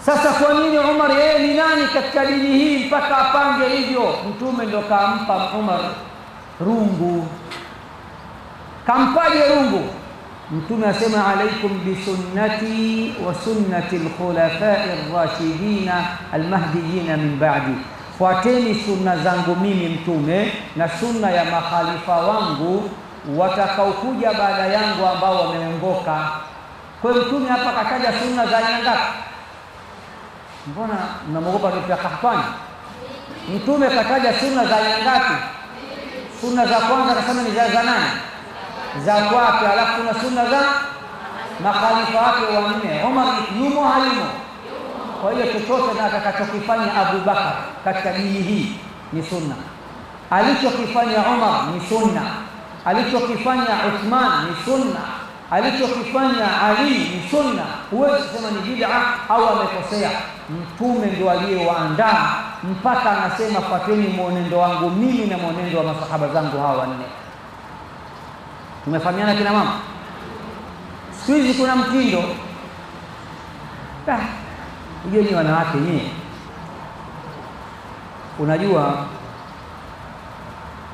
Sasa kwa nini Umar, yeye ni nani katika dini hii mpaka apange hivyo? Mtume ndo kampa Umar rungu. Kampaje rungu? Mtume asema alaikum bisunnati wa sunnati al-khulafai ar-rashidin al-mahdiyyin min ba'di, fuateni sunna zangu mimi Mtume na sunna ya makhalifa wangu watakaokuja baada yangu ambao wameongoka. Kwa Mtume hapa kataja sunna za aina ngapi? Mbona mnamogopa ndio Qahtani? Mtume kataja sunna za aina ngapi? Sunna za kwanza akasema ni za nani? Za kwake. Alafu kuna sunna za makhalifa wake wanne. Umar yumo halimo? Kwa hiyo chochote na atakachokifanya Abu Bakar katika dini hii ni sunna, alichokifanya Umar ni sunna, alichokifanya Uthman ni sunna, alichokifanya Ali ni sunna. Huwezi kusema ni bid'a au amekosea. Mtume ndio aliyewaandaa mpaka anasema fateni mwenendo wangu mimi na mwenendo wa masahaba zangu hawa wanne. Tumefahamiana kina mama? Siku hizi kuna mtindo hiyo ni wanawake nyie. Unajua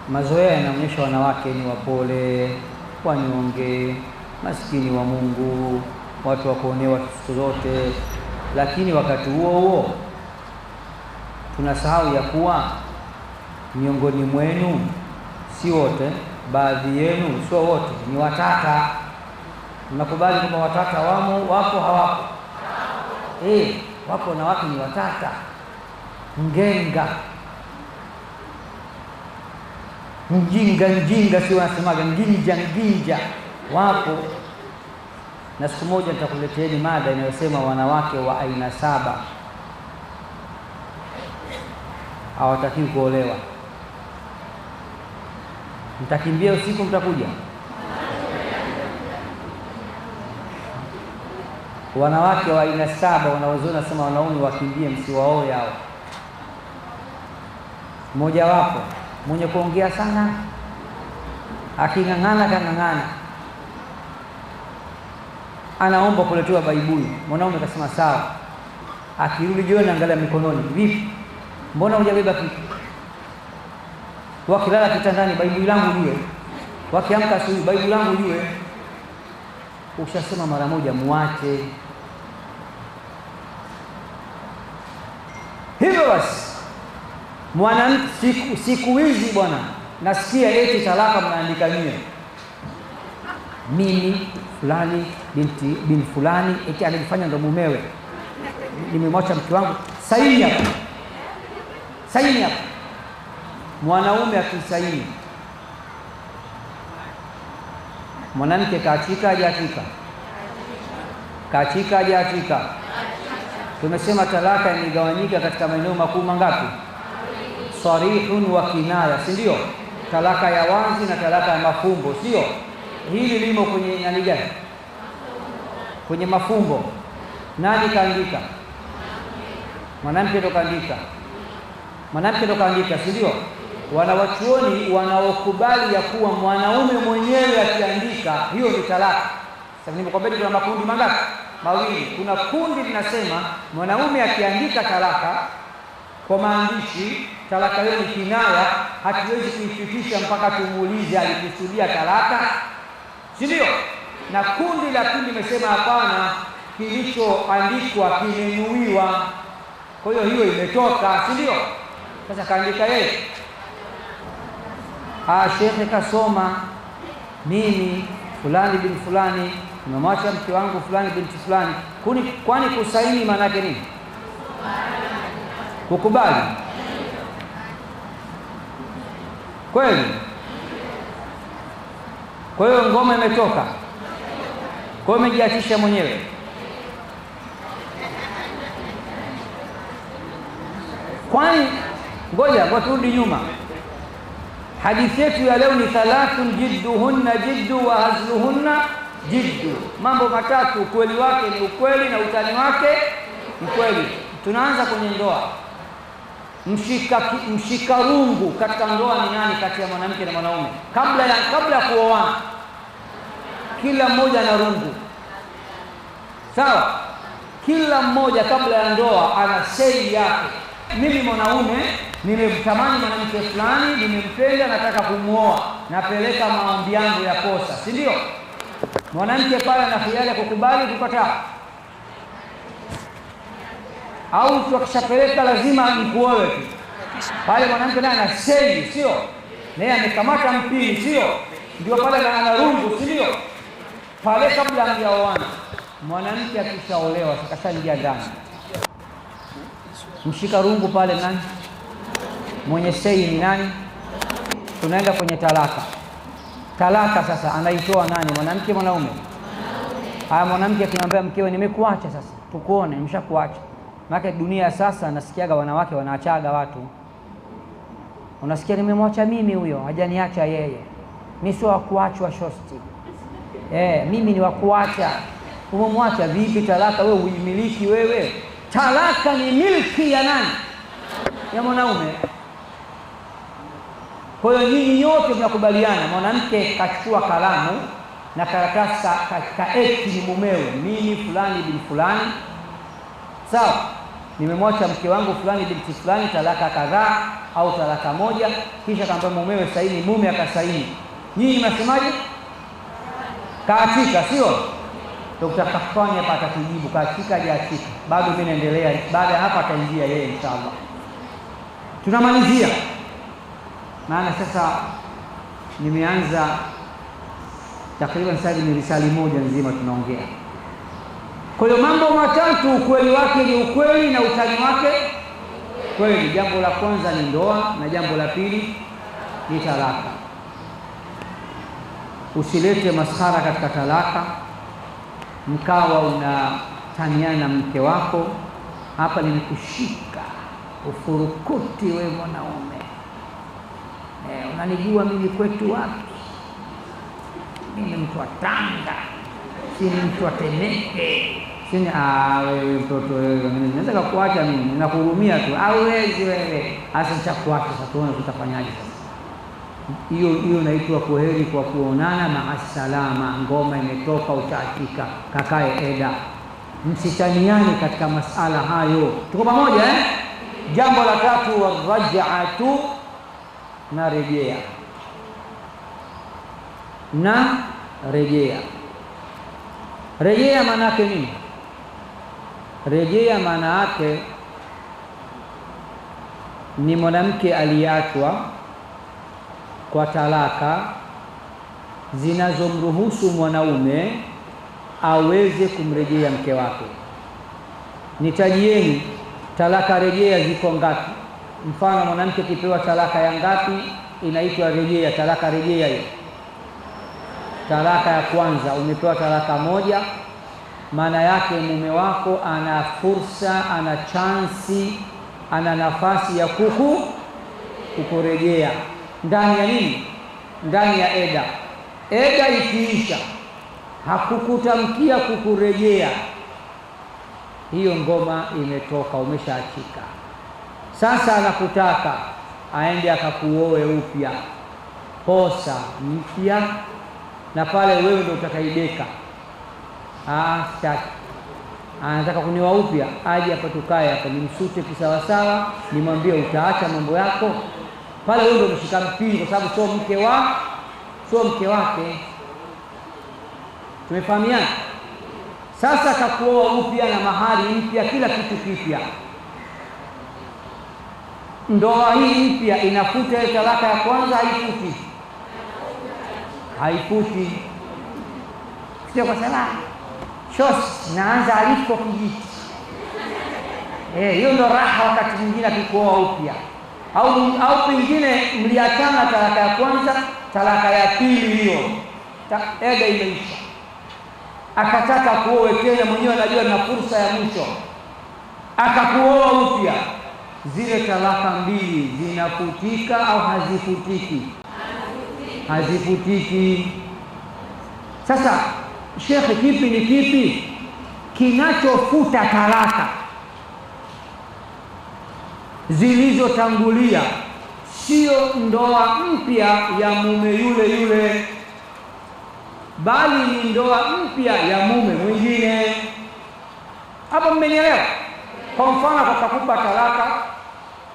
mazoea yanaonyesha wanawake ni wapole, wanyonge, maskini wa Mungu, watu wa kuonewa siku zote. Lakini wakati huo huo tunasahau ya kuwa miongoni mwenu, si wote, baadhi yenu, sio wote, ni watata. Mnakubali kwamba watata wapo hawapo? Wapo na watu ni watata, ngenga, njinga, si wanasemaga nginja, wapo. Na siku moja nitakuleteeni mada inayosema wanawake wa aina 7 hawatakiwi kuolewa. Mtakimbia usiku, mtakuja. Wanawake wa aina 7 wanaozona sema wanaume wakimbie, msiwaoe hao. Mmoja wapo mwenye kuongea sana, aking'ang'ana anaomba kuletewa baibui. Mwanaume akasema sawa. Akirudi jioni angalia mikononi, vipi, mbona hujabeba kitu? Wakilala kitandani, baibui langu jue. Wakiamka asubuhi, baibui langu jue. Ukishasema mara moja muache. Hivyo basi mwanamke siku hizi bwana, nasikia eti talaka mnaandika nyie, mimi fulani bin fulani eti alifanya ndo mumewe, nimemwacha mke wangu, saini hapa. Mwanaume akisaini, mwanamke kaachika hajaachika? Tumesema talaka imegawanyika katika maeneo makuu mangapi? Sarihun wa kinaya, si ndio? Talaka ya wazi na talaka ya mafumbo, sio? Hili limo kwenye nani gani? Kwenye mafumbo. Nani kaandika? Mwanamke ndo kaandika, si ndio? Wanawachuoni wanaokubali ya kuwa mwanaume mwenyewe akiandika, hiyo ni talaka. Sasa nimekwambia kuna makundi mangapi? Mawili. Kuna kundi linasema mwanaume akiandika talaka kwa maandishi, talaka hiyo ni kinaya, hatuwezi kuifikisha mpaka tumuulize alikusudia talaka, si ndio? Na kundi la pili limesema hapana, kilichoandikwa kimenuiwa, kwa hiyo imetoka, si ndio? Sasa kaandika yeye, shekhe kasoma, mimi fulani bin fulani nimemwacha mke wangu fulani binti fulani. Kwani kusaini maana yake nini? Kukubali. Kweli? Kwa hiyo ngoma imetoka, kwa hiyo umejiachisha mwenyewe. Kwani ngoja turudi nyuma. Hadithi yetu ya leo ni 3 jidduhunna jiddu wa hazluhunna jiddu. Mambo matatu, ukweli wake ni ukweli na utani wake ni kweli. Tunaanza kwenye ndoa. Mshikarungu katika ndoa ni nani kati ya mwanamke na mwanaume? Kabla ya kuoana, kila mmoja ana rungu, sawa? kila mmoja kabla ya ndoa ana sei yake. Mimi mwanaume nimemtamani mwanamke fulani, nimempenda, nataka kumuoa, napeleka maombi yangu ya posa, si ndio? Mwanamke pale ana hiari kukubali kukataa, au tukishapeleka lazima nikuoe tu. Pale mwanamke naye ana sei, sio? Naye amekamata mpini, sio? Ndio pale ana rungu, si ndio? Pale kabla hajaoana, mwanamke akishaolewa akashaingia ndani, mshika rungu pale nani? Mwenye sei ni nani? Tunaenda kwenye talaka. Talaka sasa anaitoa nani? Mwanamke, mwanaume? Haya, mwanamke akimwambia mkewe nimekuacha sasa, tukuone, nimeshakuacha. Maana dunia sasa nasikiaga wanawake wanaachaga watu. Unasikia nimemwacha mimi, huyo hajaniacha yeye. Mimi sio wa kuachwa shosti. Mimi ni wa kuacha. Umemwacha vipi? Talaka wewe uimiliki wewe. Talaka ni milki ya nani? Ya mwanaume. Kwa hiyo nyinyi nyote mnakubaliana, mwanamke kachukua kalamu na karatasi kaeti ni mumewe, mimi fulani bin fulani, sawa, nimemwacha mke wangu fulani binti fulani, talaka kadhaa au talaka moja, kisha kamba mumewe saini, mume akasaini. Nyinyi mnasemaje? Kaachika, sio? Dr. Kafani hapa atatujibu kaachika hajaachika. Bado mimi naendelea, baada ya hapa ataingia yeye inshallah. Tunamalizia. Maana sasa nimeanza takriban sasa ni risali moja nzima tunaongea. Kwa hiyo mambo matatu, ukweli wake ni ukweli na utani wake kweli. Jambo la kwanza ni ndoa na jambo la pili ni talaka. Usilete maskhara katika talaka, mkawa unataniana na mke wako. Hapa nimekushika ufurukuti wewe mwanaume. Unanijua mimi kwetu wapi? Mimi ni mtu wa Tanga, si mtu wa Temeke. Sini wewe mtoto wewe, naweza kukuacha mimi, ninakuhurumia tu. Hauwezi wewe. Hasa nitakuacha sasa, tuone tutafanyaje sasa. Hiyo inaitwa kwaheri kwa kuonana, maasalama. Ngoma imetoka, utaachika, kakae eda. Msitaniane katika masala hayo. Tuko pamoja Jambo la tatu, waraj'atu, na rejea. Na rejea. Rejea maana yake nini? Rejea maana yake ni mwanamke aliachwa kwa talaka zinazomruhusu mwanaume aweze kumrejea mke wake. Nitajieni talaka rejea ziko ngapi? Mfano mwanamke kipewa talaka ya ngapi inaitwa rejea? Talaka rejea hiyo, talaka ya kwanza umepewa talaka moja, maana yake mume wako ana fursa, ana chansi, ana nafasi ya kukurejea. Ndani ya nini? Ndani ya eda. Eda ikiisha hakukutamkia kukurejea, hiyo ngoma imetoka, umeshaachika. Sasa anakutaka aende akakuoe upya, posa mpya, na pale wewe ndio utakaideka. Sitaki, anataka kunioa upya, aje hapa tukae hapa, nimsute kisawasawa, nimwambie utaacha mambo yako. Pale wewe ndio umeshika mpini, kwa sababu sio mke wake. Tumefahamiana? Sasa akakuoa upya na mahari mpya, kila kitu kipya. Ndoa hii mpya inafuta ile talaka ya kwanza? Haifuti. Haifuti. Sio kwa sababu shosi naanza aliko kijiti. Hiyo ndio raha wakati mwingine akikuoa upya. Au pengine mliachana talaka ya kwanza, talaka ya pili hiyo eda imeisha, akataka kuoe tena, mwenyewe anajua na fursa ya mwisho, akakuoa upya. Zile talaka mbili zinafutika au hazifutiki? Hazifutiki. Sasa shekhe, kipi ni kipi kinachofuta talaka zilizotangulia? Sio ndoa mpya ya mume yule, bali ni ndoa mpya ya mume mwingine. Hapo mmenielewa? Kwa mfano akakupa talaka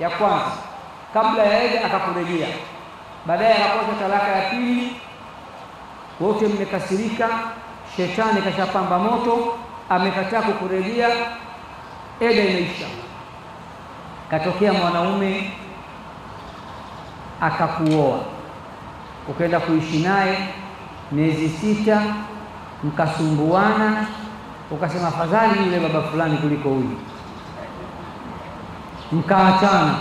ya kwanza, kabla ya eda akakurejea, baadaye akakupa talaka ya pili, wote mmekasirika, shetani kashapamba moto, amekataa kukurejea, eda imeisha. Katokea mwanaume akakuoa, ukaenda kuishi naye miezi 6, mkasumbuana, ukasema afadhali yule baba fulani kuliko huyu, mkaachana.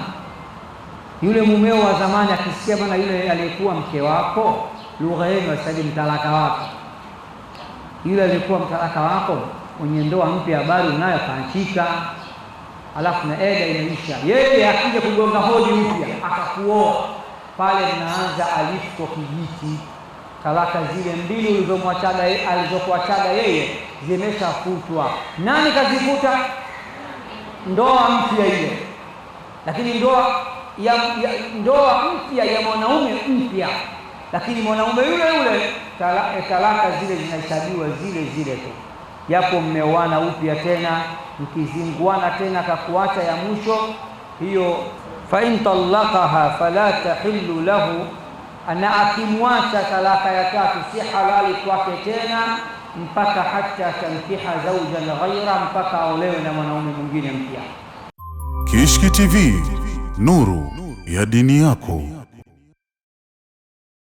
Yule mumeo wa zamani akisikia bwana yule aliyekuwa mke wako, lugha yenu sasa mtalaka wako, yule aliyekuwa mtalaka wako, mwenye ndoa mpya, habari unayo, kaachika, alafu na eda inaisha. Yeye akija kugonga hodi mpya akakuoa, pale mnaanza alifu kijiti. Talaka zile 2 ulizomwachaga alizokuachaga yeye zimeshafutwa. Nani kazifuta? Ndoa mpya ile. Lakini ndoa mpya ya mwanaume mpya, lakini mwanaume yule yule, talaka zile zinahesabiwa zile tu. Yapo mmeoana upya tena, mkizinguana tena kakuacha ya mwisho hiyo, fa in talaqaha fala tahillu lahu, ana akimwacha talaka ya 3 si halali kwake tena mpaka hata tankiha zawjan ghaira, mpaka aolewe na mwanaume mwingine mpya. Kishki TV, nuru ya dini yako.